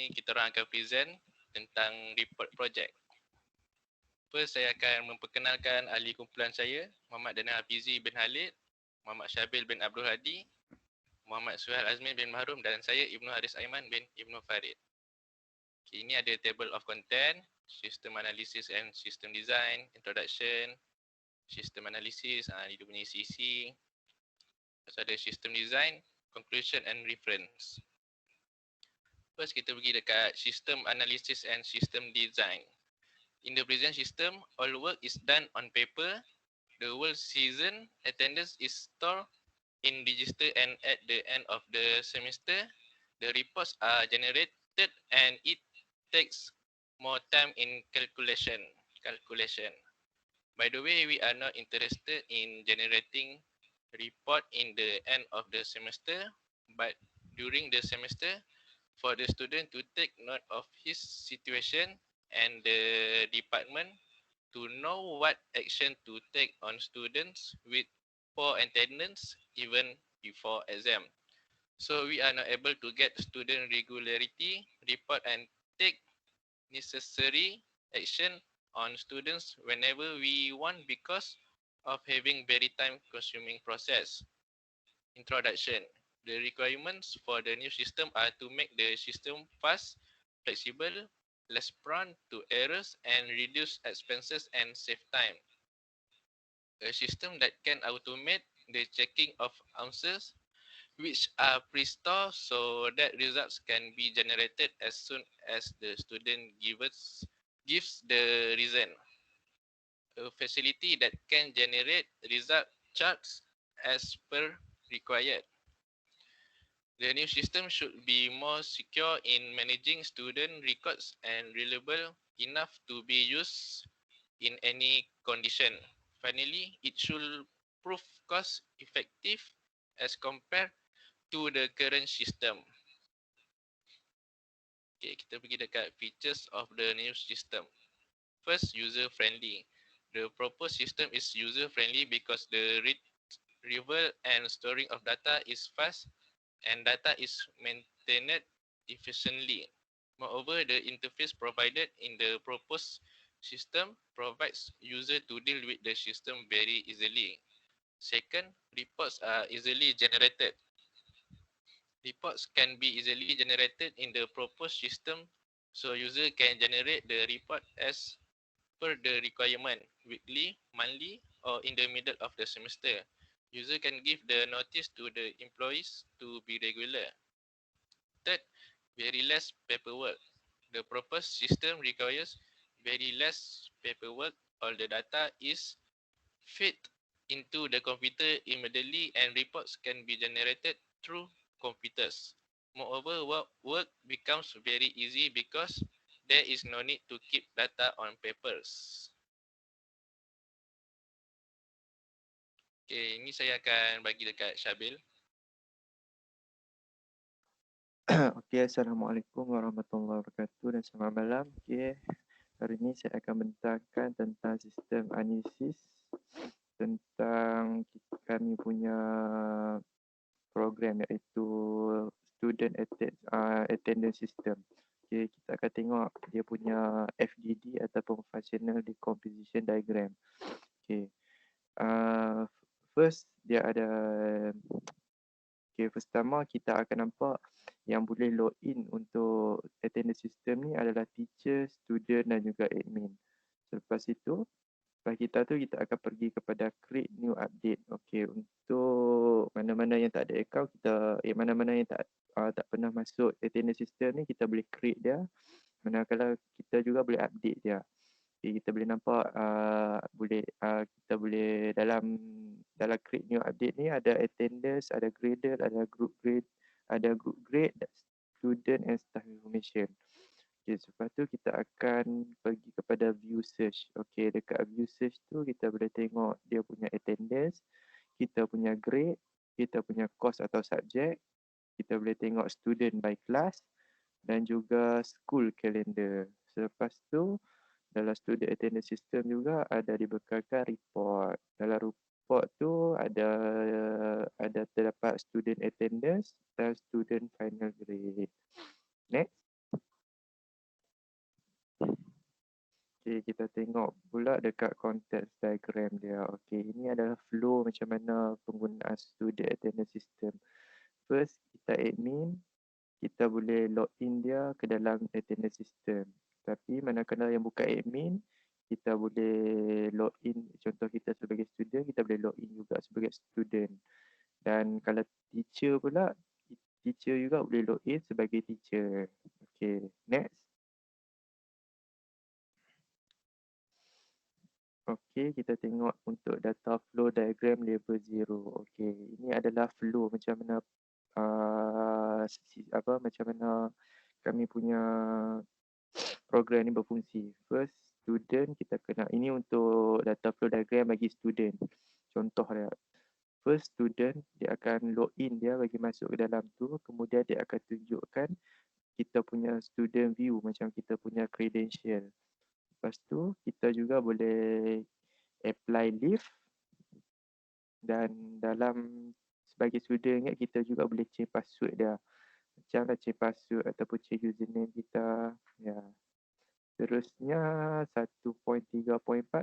ni kita orang akan present tentang report project. First, saya akan memperkenalkan ahli kumpulan saya, Muhammad Daniel Hafizi bin Khalid, Muhammad Syabil bin Abdul Hadi, Muhammad Suhail Azmin bin Mahrum dan saya Ibnu Haris Aiman bin Ibnu Farid. Okay, ini ada table of content, system analysis and system design, introduction, system analysis, dia punya CC. Lepas ada system design, conclusion and reference. First kita pergi dekat system analysis and system design. In the present system, all work is done on paper. The whole season attendance is stored in register, and at the end of the semester, the reports are generated and it takes more time in calculation. By the way, we are not interested in generating report in the end of the semester, but during the semester, for the student to take note of his situation and the department to know what action to take on students with poor attendance even before exam. So we are not able to get student regularity report and take necessary action on students whenever we want because of having very time consuming process. Introduction. The requirements for the new system are to make the system fast, flexible, less prone to errors, and reduce expenses and save time. A system that can automate the checking of answers which are pre-stored so that results can be generated as soon as the student gives the reason. A facility that can generate result charts as per required. The new system should be more secure in managing student records and reliable enough to be used in any condition. Finally, it should prove cost effective as compared to the current system. Okay, kita pergi dekat features of the new system. First, user friendly. The proposed system is user friendly because the retrieval and storing of data is fast and data is maintained efficiently. Moreover, the interface provided in the proposed system provides user to deal with the system very easily. Second, reports are easily generated. Reports can be easily generated in the proposed system, so user can generate the report as per the requirement, weekly, monthly, or in the middle of the semester. User can give the notice to the employees to be regular. Third, very less paperwork. The proposed system requires very less paperwork. All the data is fed into the computer immediately and reports can be generated through computers. Moreover, work becomes very easy because there is no need to keep data on papers. Okay, ini saya akan bagi dekat Syabil. Okey, Assalamualaikum warahmatullahi wabarakatuh dan selamat malam. Okey, hari ini saya akan bentangkan tentang sistem analisis tentang kami punya program iaitu Student Attendance System. Okey, kita akan tengok dia punya FDD ataupun Functional Decomposition Diagram. Okey, first dia ada pertama kita akan nampak yang boleh login untuk attendance system ni adalah teacher, student dan juga admin. Selepas itu, lepas kita akan pergi kepada create new update. Okey, untuk mana-mana yang tak ada account mana-mana yang tak pernah masuk attendance system ni kita boleh create dia. Manakala kita juga boleh update dia. Okay, kita boleh nampak kita boleh dalam create new update ni ada attendance, ada grader, ada group grade, student and staff information. Okay, lepas tu kita akan pergi kepada view search. Okay, dekat view search tu kita boleh tengok dia punya attendance, kita punya grade, kita punya course atau subject, kita boleh tengok student by class dan juga school calendar. Selepas tu dalam student attendance system juga ada dibekalkan report. Dalam report tu ada terdapat student attendance dan student final grade. Next. Okay, kita tengok pula dekat context diagram dia. Okay, ini adalah flow macam mana penggunaan student attendance system. First, kita admin, kita boleh login dia ke dalam attendance system. Tapi manakala yang bukan admin, kita boleh login, contoh kita sebagai student, kita boleh login juga sebagai student. Dan kalau teacher pula, teacher juga boleh login sebagai teacher. Okay, next. Okey, kita tengok untuk data flow diagram level 0. Okey, ini adalah flow macam mana macam mana kami punya program ni berfungsi. First, student kita kena, ini untuk data flow diagram bagi student. Contoh dia. First student, dia akan login dia bagi masuk ke dalam tu, kemudian dia akan tunjukkan kita punya student view macam kita punya credential. Lepas tu, kita juga boleh apply leave dan dalam sebagai student ingat kita juga boleh change password dia. Macam nak change password ataupun change username kita. Ya. Terusnya 1.3.4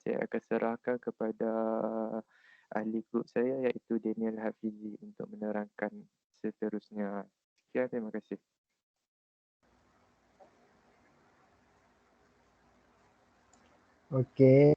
saya akan serahkan kepada ahli grup saya iaitu Daniel Hafizi untuk menerangkan seterusnya. Sekian, terima kasih. Okey,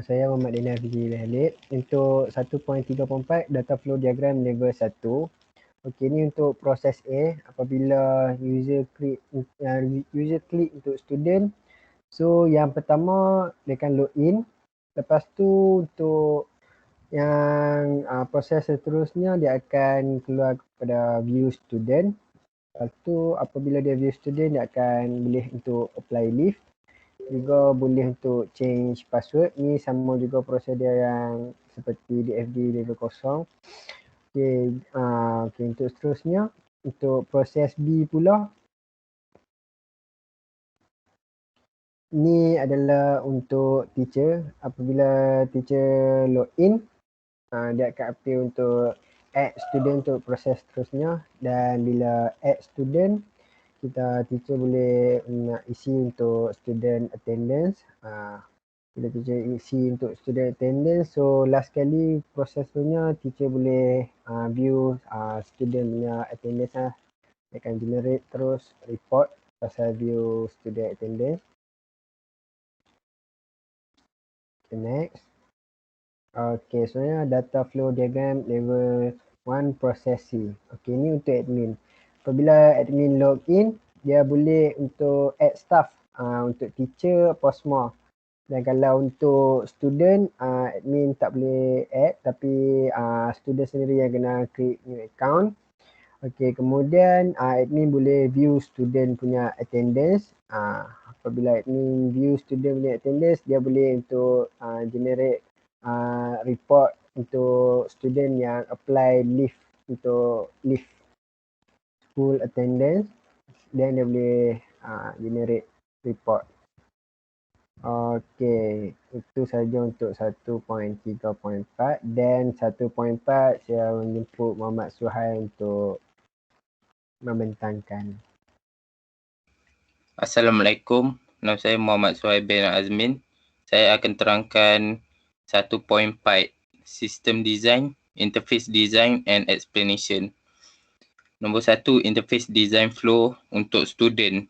saya Muhammad Daniel Hafizi bin Khalid. Untuk 1.3.4 data flow diagram level 1. Okey, ni untuk proses A apabila user klik untuk student. So yang pertama dia akan login. Lepas tu untuk yang proses seterusnya dia akan keluar kepada view student. Lepas tu apabila dia view student dia akan boleh untuk apply leave. Juga boleh untuk change password. Ni sama juga prosedur yang seperti DFD level 0. Okay, untuk seterusnya untuk proses B pula. Ni adalah untuk teacher. Apabila teacher login, dia akan apply untuk add student untuk proses seterusnya. Dan bila add student, teacher boleh nak isi untuk student attendance. Bila teacher isi untuk student attendance, so last kali proses punya teacher boleh view student punya attendance lah. Dia akan generate terus report pasal view student attendance. Okay, next. Okay, sebenarnya data flow diagram level 1 proses C. Okay, ni untuk admin. Apabila admin login, dia boleh untuk add staff untuk teacher apa semua. Dan kalau untuk student, admin tak boleh add tapi student sendiri yang kena create new account. Okay, kemudian admin boleh view student punya attendance. Apabila admin view student punya attendance, dia boleh untuk generate report untuk student yang apply leave untuk leave school attendance. Then dia boleh generate report. Okay, itu saja untuk 1.3.4 dan 1.4 saya menjemput Muhammad Suhail untuk membentangkan. Assalamualaikum, nama saya Muhammad Suhail bin Azmin. Saya akan terangkan 1.4 System Design, Interface Design and Explanation. Nombor 1, Interface Design Flow untuk student.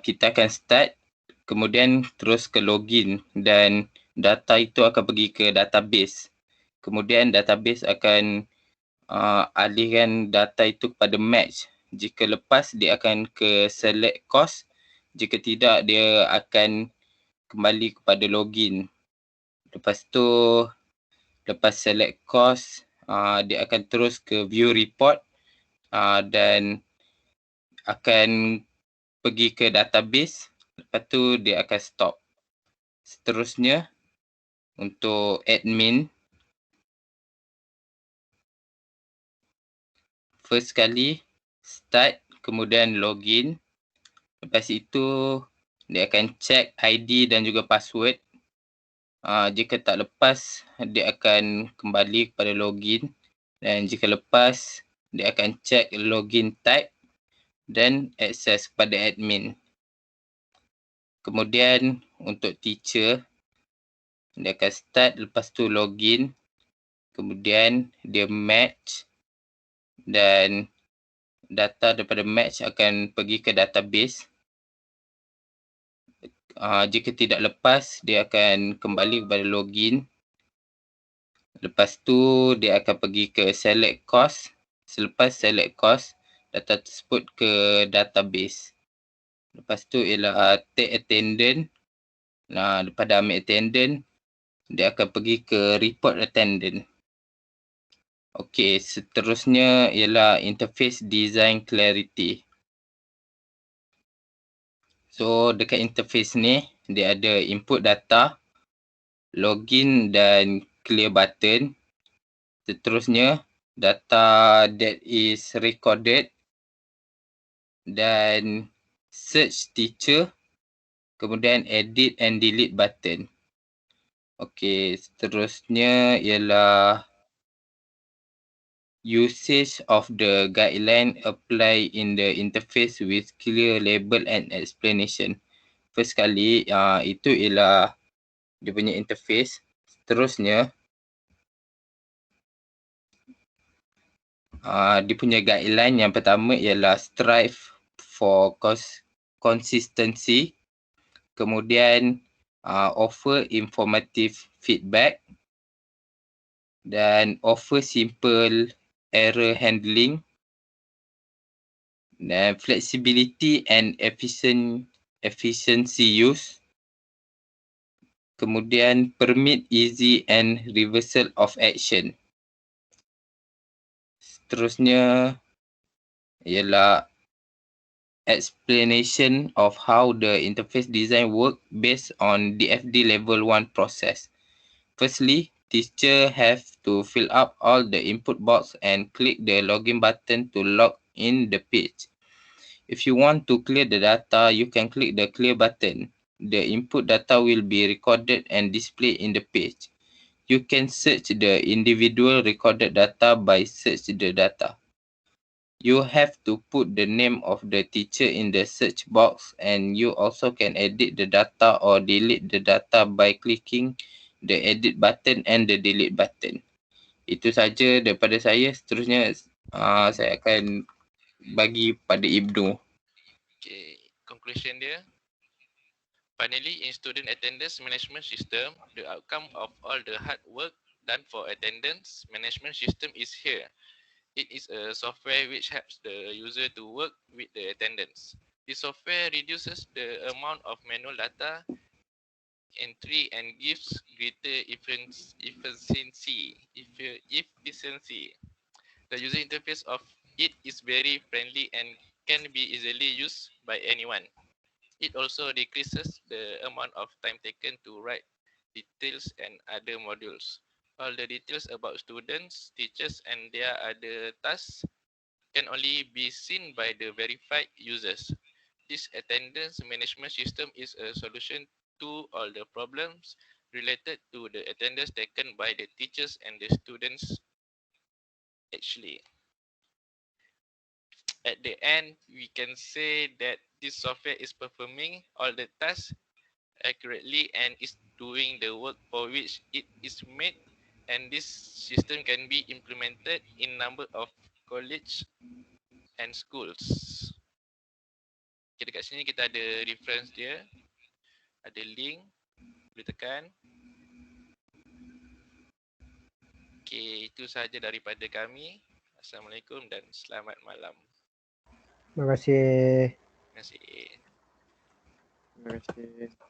Kita akan start, kemudian terus ke login dan data itu akan pergi ke database. Kemudian database akan alihkan data itu kepada match. Jika lepas, dia akan ke select course. Jika tidak, dia akan kembali kepada login. Lepas tu, lepas select course, dia akan terus ke view report dan akan pergi ke database. Lepas tu, dia akan stop. Seterusnya, untuk admin, first kali start, kemudian login. Lepas itu, dia akan check ID dan juga password. Jika tak lepas, dia akan kembali kepada login. Dan jika lepas, dia akan check login type dan akses kepada admin. Kemudian untuk teacher, dia akan start, lepas tu login. Kemudian dia match dan data daripada match akan pergi ke database. Jika tidak lepas, dia akan kembali kepada login. Lepas tu dia akan pergi ke select course. Selepas select course, data tersebut ke database. Lepas tu ialah take attendance. Lepas dah ambil attendance, dia akan pergi ke report attendance. Okey, seterusnya ialah interface design clarity. So dekat interface ni, dia ada input data, login dan clear button. Seterusnya, data that is recorded dan search teacher, kemudian edit and delete button. Okey, seterusnya ialah usage of the guideline apply in the interface with clear label and explanation. First kali, itu ialah dia punya interface. Seterusnya, dia punya guideline yang pertama ialah strive for consistency. Kemudian offer informative feedback dan offer simple error handling dan flexibility and efficiency use. Kemudian permit easy and reversal of action. Seterusnya ialah explanation of how the interface design work based on DFD level 1 process. Firstly, teacher have to fill up all the input box and click the login button to log in the page. If you want to clear the data, you can click the clear button. The input data will be recorded and displayed in the page. You can search the individual recorded data by search the data. You have to put the name of the teacher in the search box, and you also can edit the data or delete the data by clicking the edit button and the delete button. Itu saja daripada saya. Seterusnya saya akan bagi pada Ibnu. Okay, conclusion dia. Finally, in student attendance management system, the outcome of all the hard work done for attendance management system is here. It is a software which helps the user to work with the attendance. This software reduces the amount of manual data entry and gives greater efficiency. The user interface of it is very friendly and can be easily used by anyone. It also decreases the amount of time taken to write details and other modules. All the details about students, teachers, and their other tasks can only be seen by the verified users. This attendance management system is a solution to all the problems related to the attendance taken by the teachers and the students. Actually, at the end, we can say that this software is performing all the tasks accurately and is doing the work for which it is made, and this system can be implemented in number of college and schools. Okay, dekat sini kita ada reference dia, ada link, boleh tekan. Okay, itu sahaja daripada kami. Assalamualaikum dan selamat malam. Terima kasih. Terima kasih. Terima kasih.